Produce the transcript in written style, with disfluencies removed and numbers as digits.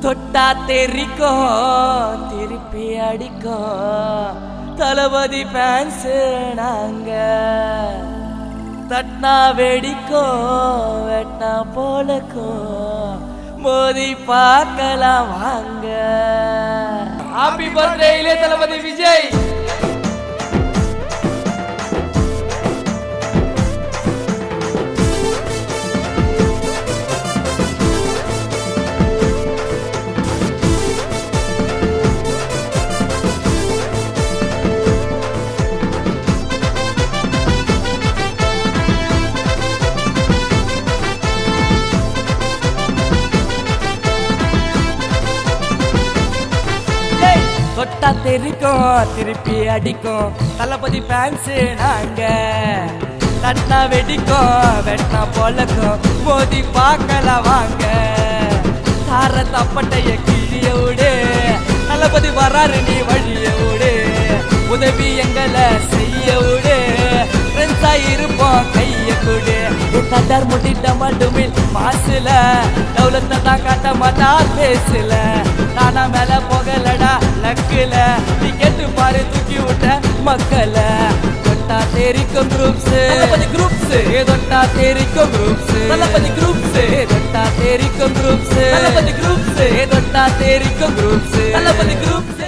தொட்டா தெரிக்கும் திருப்பி அடிக்கும் தளபதி ஃபேன்ஸ் நாங்க தட்னா வெடிக்கும் வெட்னா போலக்கும் மோதி பார்க்கலாம் வாங்க. ஹாப்பி பர்த்டே இளைய தளபதி விஜய். தொட்டா தெரிக்கும் திருப்பி அடிக்கும் தளபதி ஃபேன்ஸ் நாங்க தட்னா வெடிக்கும் வெட்னா போலக்கும் மோதி பார்க்கலாம் வாங்க. தார தப்பட்டைய கிழிய விடு தளபதி வராரு நீ வழிய விடு உதவி எங்களை செய்ய விடு ஃப்ரெண்ட்ஸா இருப்போம் கைய கொடு. தட்டார் முட்டிட்ட மட்டுமில் மாசுல டவுலத்தை தான் காட்ட மாட்டா பேசல தானா மேல போகலடா லக்குல நீ கேட்டு பாரு தூக்கி விட்ட மக்கள. தொட்டா தெரிக்கும் குரூப்ஸ் குரூப்ஸ் தொட்டா தெரிக்கும் குரூப்ஸ் தளபதி குரூப்ஸ் தொட்டா தெரிக்கும் குரூப்ஸ் தளபதி குரூப்ஸ் தொட்டா தெரிக்கும் குரூப்ஸ் தளபதி குரூப்ஸ்.